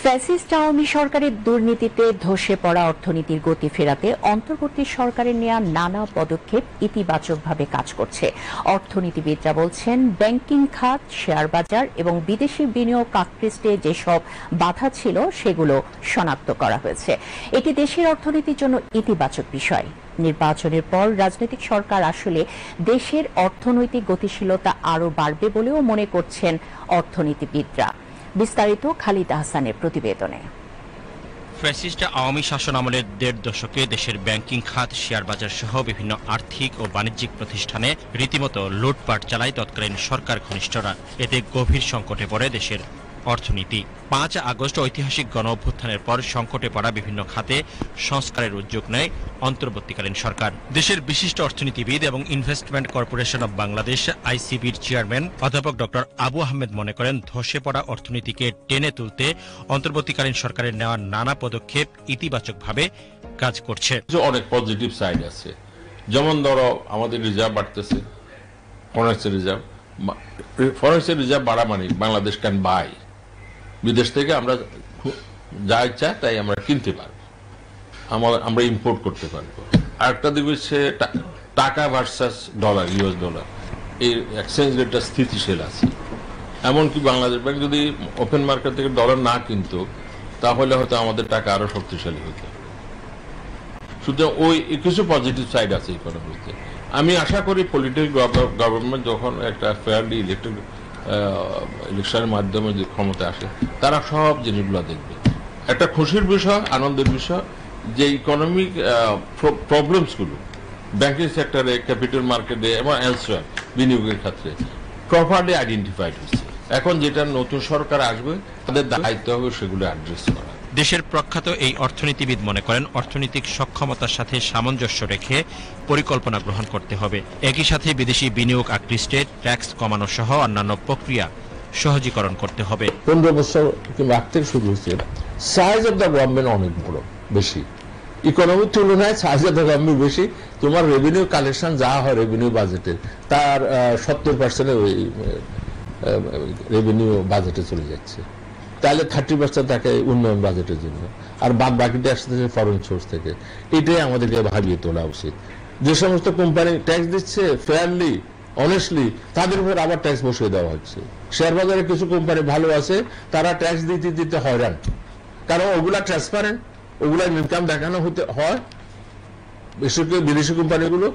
Fascist Awami সরকারের দুর্নীতিতে ধসে পড়া অর্থনীতির গতি ফেরাতে অন্তর্বর্তী সরকারের নেওয়া নানা পদক্ষেপ ইতিবাচকভাবে কাজ করছে। অর্থনীতিবিদরা বলছেন, ব্যাংকিং খাত, শেয়ার বাজার এবং বিদেশি বিনিয়োগ আকৃষ্টে যেসব বাধা ছিল সেগুলো শনাক্ত করা হয়েছে। এটি দেশের অর্থনীতির জন্য ইতিবাচক বিষয়। নির্বাচনের পর রাজনৈতিক সরকার আসলে দেশের অর্থনৈতিক গতিশীলতা আরও বাড়বে বলেও মনে করছেন অর্থনীতিবিদরা। বিস্তারিত খালিদ আহসানের প্রতিবেদনে। ফ্যাসিস্ট আওয়ামী শাসন আমলের ১.৫ দশকে দেশের ব্যাংকিং খাত, শেয়ার বাজার সহ বিভিন্ন আর্থিক ও বাণিজ্যিক প্রতিষ্ঠানে রীতিমতো লুটপাট চালায় তৎকালীন সরকার ঘনিষ্ঠরা। এতে গভীর সংকটে পড়ে দেশের অর্থনীতি। ৫ আগস্ট ঐতিহাসিক গণঅভ্যুত্থানের পর সংকটে পড়া বিভিন্ন খাতে সংস্কারের উদ্যোগ নেয় অন্তর্বর্তীকালীন সরকার। দেশের বিশিষ্ট অর্থনীতিবিদ এবং ইনভেস্টমেন্ট কর্পোরেশন অব বাংলাদেশ আইসিবির চেয়ারম্যান অধ্যাপক ডক্টর আবু আহমেদ মনে করেন, ধসে পড়া অর্থনীতিকে টেনে তুলতে অন্তর্বর্তীকালীন সরকারের নেওয়া নানা পদক্ষেপ ইতিবাচকভাবে কাজ করছে। অনেক পজিটিভ সাইড আছে, যেমন ধরো আমাদের রিজার্ভ বাড়তেছে, ফরেক্সের রিজার্ভ বাড়া মানে বাংলাদেশ ক্যান বাই, বিদেশ থেকে আমরা যা ইচ্ছা তাই আমরা কিনতে পারবো, আমরা ইম্পোর্ট করতে পারবো। আরেকটা দিক হচ্ছে টাকা ভার্সাস ডলার, ইউএস ডলার, এই এক্সচেঞ্জ রেটটা স্থিতিশীল আছে। এমনকি বাংলাদেশ ব্যাংক যদি ওপেন মার্কেট থেকে ডলার না কিনতো তাহলে হয়তো আমাদের টাকা আরো শক্তিশালী হতো। সুতরাং ওই কিছু পজিটিভ সাইড আছে ইকোনমিতে। আমি আশা করি পলিটিক্যাল গভর্নমেন্ট যখন একটা ফেয়ারলি ইলেকশনের মাধ্যমে যে ক্ষমতা আসে, তারা সব জিনিসগুলো দেখবে। একটা খুশির বিষয়, আনন্দের বিষয় যে ইকোনমিক প্রবলেমসগুলো ব্যাংকিং সেক্টরে, ক্যাপিটাল মার্কেটে এবং এলসওয়্যার বিনিয়োগের ক্ষেত্রে প্রপারলি আইডেন্টিফাইড হচ্ছে। এখন যেটা নতুন সরকার আসবে তাদের দায়িত্ব হবে সেগুলো অ্যাড্রেস করা। দেশের প্রখ্যাত এই অর্থনীতিবিদ মনে করেন, অর্থনৈতিক সক্ষমতার সাথে সামঞ্জস্য রেখে পরিকল্পনা গ্রহণ করতে হবে। একই সাথে বিদেশি বিনিয়োগ আকৃষ্টে ট্যাক্স কমানো সহ অন্যান্য প্রক্রিয়া সহজীকরণ করতে হবে। 15 বছর কিংবা 8 থেকে শুরু হয়েছে, সাইজ অফ দ্য গভর্নমেন্ট অনেক বড়, বেশি ইকোনমির তুলনায় সাইজ অফ দ্য গভর্নমেন্ট বেশি। তোমার রেভিনিউ কালেকশন যা হয় রেভিনিউ বাজেটে, তার 70% ওই রেভিনিউ বাজেটে চলে যাচ্ছে। তাহলে 30% থাকে উন্নয়ন বাজেটের জন্য, আর বাদ বাকিটা আসতেছে ফরেন সোর্স থেকে। এটাই আমাদেরকে ভাবিয়ে তোলা উচিত। যে সমস্ত কোম্পানি ট্যাক্স দিচ্ছে ফেয়ারলি, অনেস্টলি, তাদের উপর আবার ট্যাক্স বসিয়ে দেওয়া হচ্ছে। শেয়ার বাজারে কিছু কোম্পানি ভালো আছে, তারা ট্যাক্স দিতে দিতে হয়রান, কারণ ওগুলা ট্রান্সপারেন্ট, ওগুলা ইনকাম দেখানো হতে হয়। বিদেশি কোম্পানিগুলো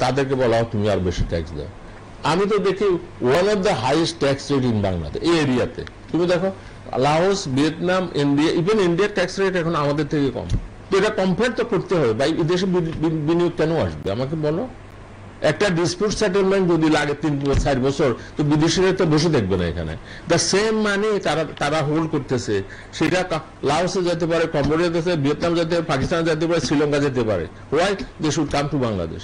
তাদেরকে বলা হয় তুমি আর বেশি ট্যাক্স দাও। আমি তো দেখি one of the highest tax rate in Bangladesh, এই এরিয়াতে। তুমি দেখো লাওস, ভিয়েতনাম, ইন্ডিয়া, ইভেন ইন্ডিয়ার ট্যাক্স রেট এখন আমাদের থেকে কম। তো এটা কম্পেয়ার তো করতে হবে। ভাই বিদেশে বিনিয়োগ কেন আসবে আমাকে বলো? একটা ডিসপিউট সেটেলমেন্ট যদি লাগে 3-4 বছর, তো বিদেশিরা তো বসে দেখবে না এখানে। দ্য সেম মানি তারা হোল্ড করতেছে, সেটা লাওসে যেতে পারে, কম্বোডিয়া যেতে পারে, ভিয়েতনাম যেতে পারে, পাকিস্তান যেতে পারে, শ্রীলঙ্কা যেতে পারে। Why they should come to Bangladesh?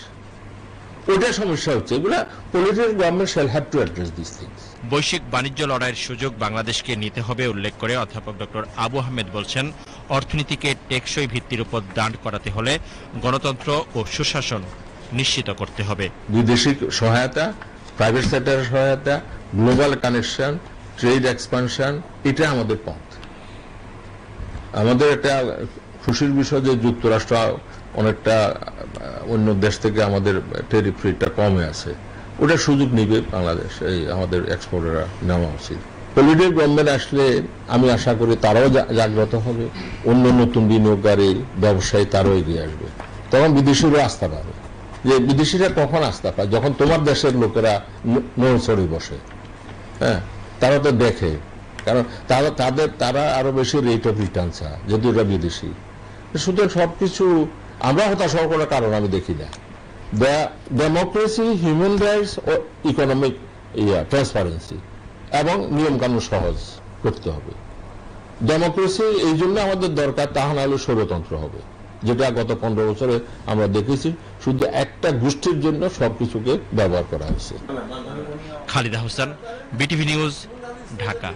ওইটা সমস্যা হচ্ছে। এগুলা political government shall have to address this things. বৈশ্বিক বাণিজ্য লড়াইয়ের সুযোগ বাংলাদেশকে নিতে হবে উল্লেখ করে অধ্যাপক ডক্টর আবু আহমেদ বলছেন, অর্থনীতিকে টেকসই ভিত্তির উপর দাঁড় করাতে হলে গণতন্ত্র ও সুশাসন নিশ্চিত করতে হবে। বিদেশি সহায়তা, প্রাইভেট সেক্টরের সহায়তা, গ্লোবাল কানেকশন, ট্রেড এক্সপানশন, এটা আমাদের পথ। আমাদের একটা খুশির বিষয় যে যুক্তরাষ্ট্র অনেকটা অন্য দেশ থেকে আমাদের টেরিফরিটা কমে আছে, ওটা সুযোগ নিবে বাংলাদেশ, এই আমাদের এক্সপোর্টাররা নেওয়া উচিত। পলিটিক্যাল গভর্নমেন্ট আসলে আমি আশা করি তারাও জাগ্রত হবে, অন্য নতুন বিনিয়োগকারী ব্যবসায়ী তারাও এগিয়ে আসবে। তখন বিদেশিরা আস্থা পাবে। যে বিদেশিরা কখন আস্থা পায়? যখন তোমার দেশের লোকেরা নড়ছড়ে বসে। হ্যাঁ, তারা তো দেখে, কারণ তারা আরো বেশি রেট অফ রিটার্ন চায়, যদি ওরা বিদেশি। সুতরাং সবকিছু আমরা হতাশ হওয়ার কোনো কারণ আমি দেখি না। ডেমোক্রেসি, হিউম্যান রাইটস ও ইকোনমিক ট্রান্সপারেন্সি এবং নিয়ম কানুন সহজ করতে হবে। ডেমোক্রেসি এই জন্য আমাদের দরকার, তাহা না হলে স্বৈরতন্ত্র হবে, যেটা গত 15 বছরে আমরা দেখেছি। শুধু একটা গোষ্ঠীর জন্য সবকিছুকে ব্যবহার করা হয়েছে। Khalid Ahsan, BTV news, Dhaka.